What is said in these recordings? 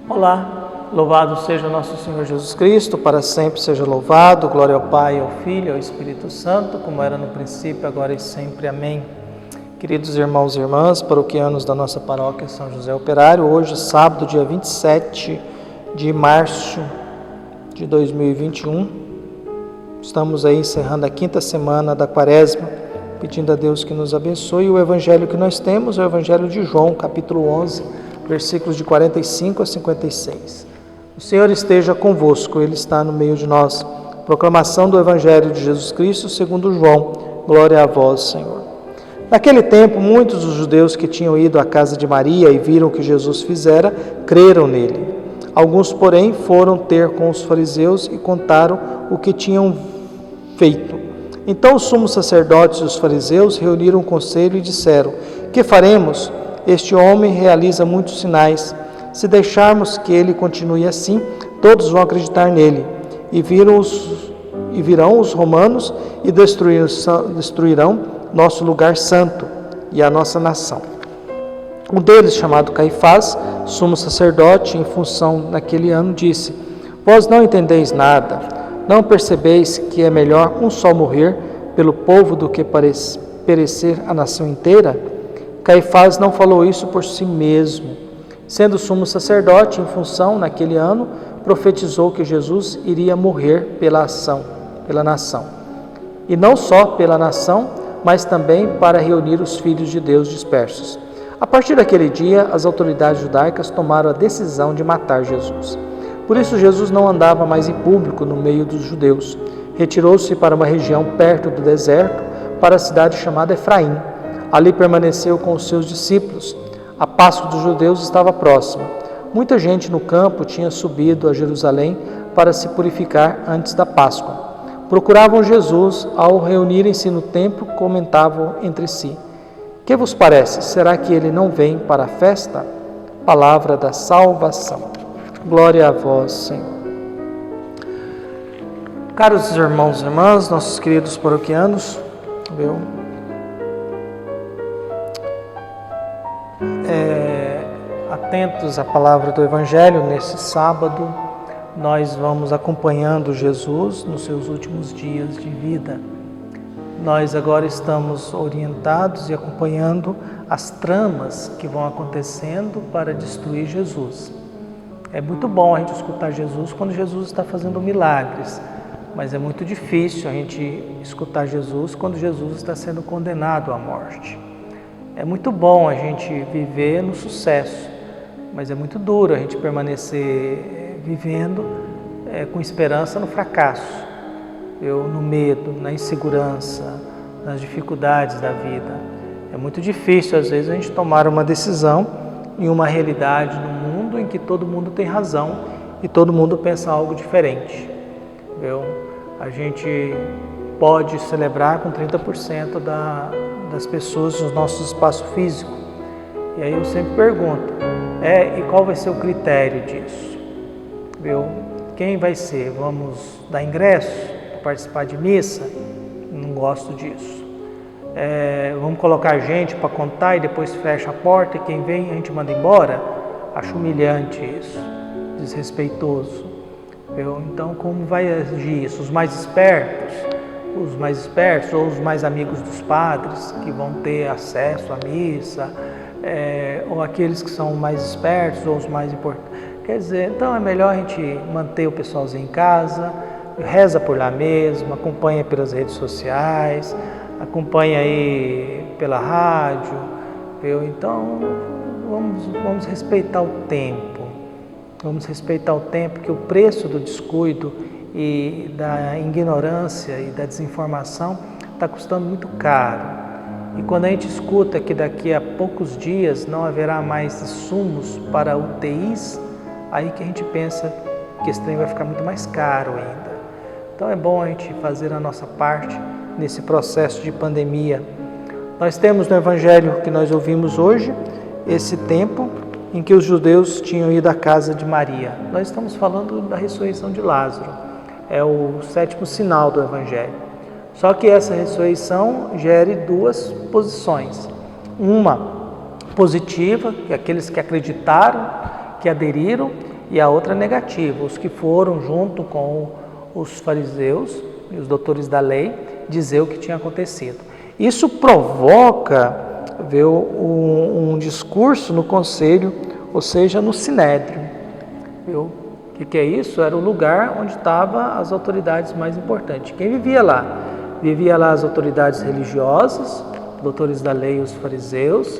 Olá, louvado seja nosso Senhor Jesus Cristo, para sempre seja louvado, glória ao Pai, ao Filho e ao Espírito Santo, como era no princípio, agora e sempre. Amém. Queridos irmãos e irmãs, paroquianos da nossa paróquia São José Operário, hoje, sábado, dia 27 de março de 2021, estamos aí encerrando a 5ª semana da Quaresma, pedindo a Deus que nos abençoe. O evangelho que nós temos é o evangelho de João, capítulo 11, versículos de 45 a 56. O Senhor esteja convosco, Ele está no meio de nós. Proclamação do evangelho de Jesus Cristo segundo João. Glória a vós, Senhor. Naquele tempo, muitos dos judeus que tinham ido à casa de Maria e viram o que Jesus fizera, creram nele. Alguns, porém, foram ter com os fariseus e contaram o que tinham feito. Então os sumos sacerdotes e os fariseus reuniram um conselho e disseram: que faremos? Este homem realiza muitos sinais. Se deixarmos que ele continue assim, todos vão acreditar nele. E virão os romanos e destruirão nosso lugar santo e a nossa nação. Um deles, chamado Caifás, sumo sacerdote em função naquele ano, disse: vós não entendeis nada, não percebeis que é melhor um só morrer pelo povo do que perecer a nação inteira? Caifás não falou isso por si mesmo. Sendo sumo sacerdote em função naquele ano, profetizou que Jesus iria morrer pela nação. E não só pela nação, mas também para reunir os filhos de Deus dispersos. A partir daquele dia, as autoridades judaicas tomaram a decisão de matar Jesus. Por isso, Jesus não andava mais em público no meio dos judeus. Retirou-se para uma região perto do deserto, para a cidade chamada Efraim. Ali permaneceu com os seus discípulos. A Páscoa dos judeus estava próxima. Muita gente no campo tinha subido a Jerusalém para se purificar antes da Páscoa. Procuravam Jesus. Ao reunirem-se no templo, comentavam entre si: que vos parece? Será que ele não vem para a festa? Palavra da salvação. Glória a vós, Senhor. Caros irmãos e irmãs, nossos queridos paroquianos, atentos à palavra do Evangelho, nesse sábado, nós vamos acompanhando Jesus nos seus últimos dias de vida. Nós agora estamos orientados e acompanhando as tramas que vão acontecendo para destruir Jesus. É muito bom a gente escutar Jesus quando Jesus está fazendo milagres, mas é muito difícil a gente escutar Jesus quando Jesus está sendo condenado à morte. É muito bom a gente viver no sucesso, mas é muito duro a gente permanecer vivendo com esperança no fracasso, no medo, na insegurança, nas dificuldades da vida. É muito difícil, às vezes, a gente tomar uma decisão em uma realidade no mundo em que todo mundo tem razão e todo mundo pensa algo diferente. A gente pode celebrar com 30% das pessoas no nosso espaço físico. E aí eu sempre pergunto, e qual vai ser o critério disso? Quem vai ser? Vamos dar ingresso para participar de missa? Não gosto disso. Vamos colocar gente para contar e depois fecha a porta e quem vem a gente manda embora? Acho humilhante isso, desrespeitoso. Então, como vai agir isso? Os mais espertos ou os mais amigos dos padres que vão ter acesso à missa, ou aqueles que são mais espertos ou os mais importantes. Quer dizer, então é melhor a gente manter o pessoalzinho em casa, reza por lá mesmo, acompanha pelas redes sociais, acompanha aí pela rádio. Então, vamos respeitar o tempo. Vamos respeitar o tempo, que o preço do descuido e da ignorância e da desinformação está custando muito caro. E quando a gente escuta que daqui a poucos dias não haverá mais insumos para UTIs, aí que a gente pensa que esse trem vai ficar muito mais caro ainda. Então é bom a gente fazer a nossa parte nesse processo de pandemia. Nós temos no Evangelho que nós ouvimos hoje, esse tempo em que os judeus tinham ido à casa de Maria. Nós estamos falando da ressurreição de Lázaro. É o 7º sinal do Evangelho. Só que essa ressurreição gere duas posições. Uma positiva, que é aqueles que acreditaram, que aderiram, e a outra negativa, os que foram junto com os fariseus e os doutores da lei dizer o que tinha acontecido. Isso provoca um discurso no conselho, ou seja, no sinédrio. O que é isso? Era o lugar onde estavam as autoridades mais importantes. Quem vivia lá? Vivia lá as autoridades religiosas, doutores da lei e os fariseus,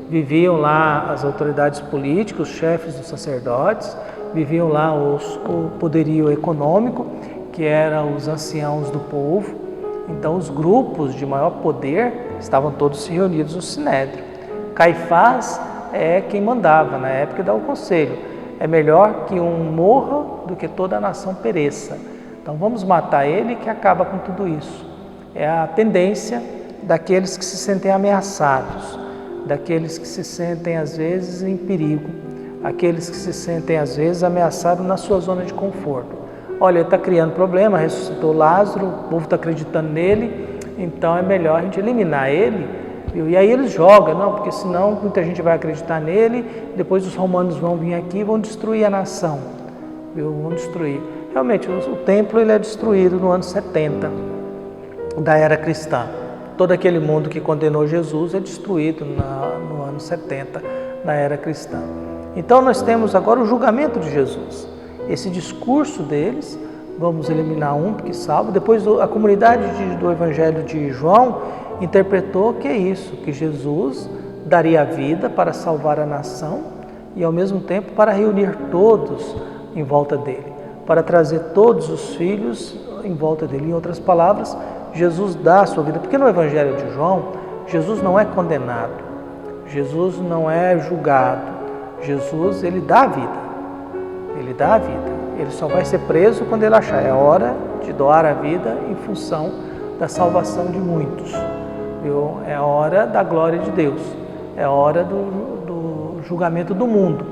viviam lá as autoridades políticas, os chefes dos sacerdotes, viviam lá o poderio econômico, que eram os anciãos do povo. Então os grupos de maior poder estavam todos reunidos no sinédrio. Caifás é quem mandava na época e dá o conselho: é melhor que um morra do que toda a nação pereça. Então vamos matar ele que acaba com tudo isso. É a tendência daqueles que se sentem ameaçados, daqueles que se sentem às vezes em perigo, aqueles que se sentem às vezes ameaçados na sua zona de conforto. Olha, ele está criando problema, ressuscitou Lázaro, o povo está acreditando nele, então é melhor a gente eliminar ele. Viu? E aí eles jogam, não, porque senão muita gente vai acreditar nele, depois os romanos vão vir aqui e vão destruir a nação. Viu? Vão destruir. Realmente, o templo ele é destruído no ano 70 da era cristã. Todo aquele mundo que condenou Jesus é destruído no ano 70 da era cristã. Então nós temos agora o julgamento de Jesus. Esse discurso deles, vamos eliminar um porque salva. Depois a comunidade do Evangelho de João interpretou que é isso, que Jesus daria a vida para salvar a nação e ao mesmo tempo para reunir todos em volta dele, para trazer todos os filhos em volta dele. Em outras palavras, Jesus dá a sua vida, porque no Evangelho de João, Jesus não é condenado, Jesus não é julgado, Jesus ele dá a vida. Ele dá a vida, ele só vai ser preso quando ele achar, é hora de doar a vida em função da salvação de muitos, viu? É hora da glória de Deus, é hora do julgamento do mundo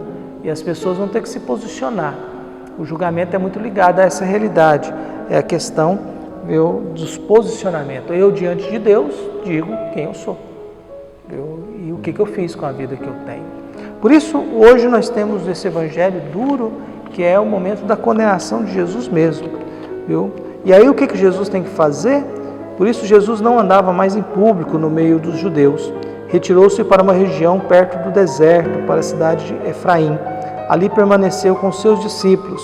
e as pessoas vão ter que se posicionar. O julgamento é muito ligado a essa realidade, é a questão, viu, dos posicionamentos. Eu diante de Deus digo quem eu sou, viu? E o que eu fiz com a vida que eu tenho. Por isso hoje nós temos esse evangelho duro, que é o momento da condenação de Jesus mesmo, viu? E aí o que Jesus tem que fazer? Por isso Jesus não andava mais em público no meio dos judeus. Retirou-se para uma região perto do deserto, para a cidade de Efraim. Ali permaneceu com seus discípulos.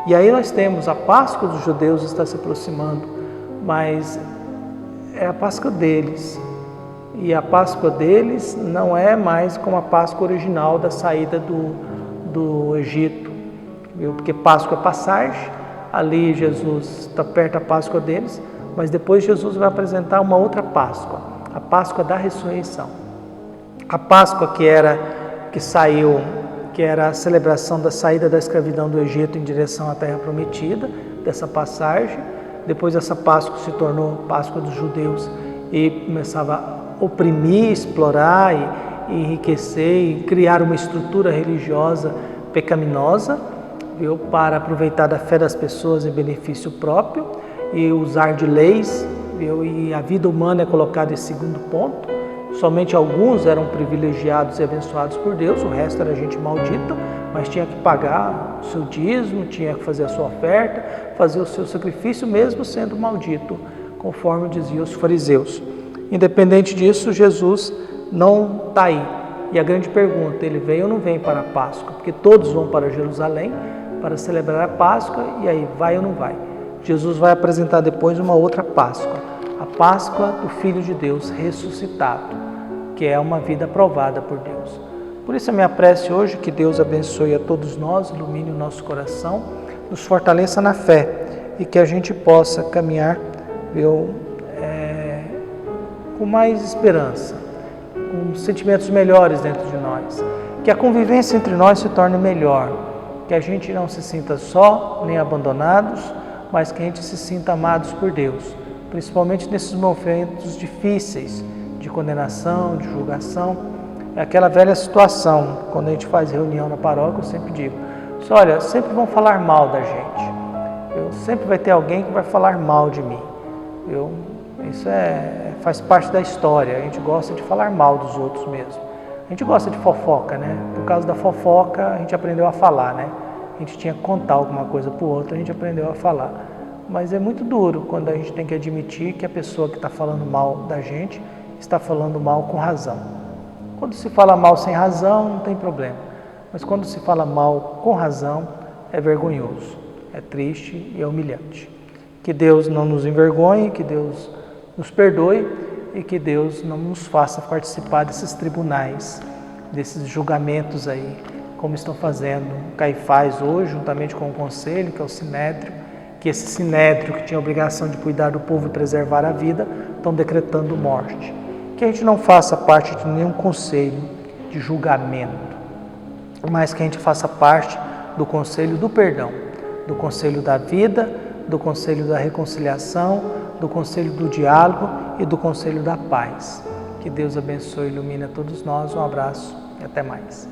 E aí nós temos a Páscoa dos judeus está se aproximando, mas é a Páscoa deles. E a Páscoa deles não é mais como a Páscoa original da saída do Egito, viu? Porque Páscoa é passagem, ali Jesus está perto da Páscoa deles, mas depois Jesus vai apresentar uma outra Páscoa, a Páscoa da ressurreição. A Páscoa que era a celebração da saída da escravidão do Egito em direção à Terra Prometida, dessa passagem. Depois essa Páscoa se tornou Páscoa dos judeus e começava a oprimir, explorar e enriquecer e criar uma estrutura religiosa pecaminosa, viu, para aproveitar da fé das pessoas em benefício próprio e usar de leis, viu, e a vida humana é colocada em segundo ponto. Somente alguns eram privilegiados e abençoados por Deus, o resto era gente maldita, mas tinha que pagar o seu dízimo, tinha que fazer a sua oferta, fazer o seu sacrifício, mesmo sendo maldito, conforme diziam os fariseus. Independente disso, Jesus não está aí. E a grande pergunta, ele vem ou não vem para a Páscoa? Porque todos vão para Jerusalém para celebrar a Páscoa, e aí vai ou não vai? Jesus vai apresentar depois uma outra Páscoa, a Páscoa do Filho de Deus ressuscitado, que é uma vida aprovada por Deus. Por isso a minha prece hoje, que Deus abençoe a todos nós, ilumine o nosso coração, nos fortaleça na fé e que a gente possa caminhar, viu, com mais esperança, com sentimentos melhores dentro de nós, que a convivência entre nós se torne melhor, que a gente não se sinta só, nem abandonados, mas que a gente se sinta amados por Deus, principalmente nesses momentos difíceis de condenação, de julgação. É aquela velha situação, quando a gente faz reunião na paróquia, eu sempre digo, olha, sempre vão falar mal da gente, sempre vai ter alguém que vai falar mal de mim, isso faz parte da história, a gente gosta de falar mal dos outros mesmo, a gente gosta de fofoca, né? Por causa da fofoca a gente aprendeu a falar, né? a gente tinha que contar alguma coisa para o outro, a gente aprendeu a falar. Mas é muito duro quando a gente tem que admitir que a pessoa que está falando mal da gente está falando mal com razão. Quando se fala mal sem razão, não tem problema. Mas quando se fala mal com razão, é vergonhoso, é triste e é humilhante. Que Deus não nos envergonhe, que Deus nos perdoe e que Deus não nos faça participar desses tribunais, desses julgamentos aí, como estão fazendo Caifás hoje, juntamente com o conselho, que é o Sinédrio, que esse Sinédrio, que tinha a obrigação de cuidar do povo e preservar a vida, estão decretando morte. Que a gente não faça parte de nenhum conselho de julgamento, mas que a gente faça parte do conselho do perdão, do conselho da vida, do conselho da reconciliação, do conselho do diálogo e do conselho da paz. Que Deus abençoe e ilumine a todos nós. Um abraço e até mais.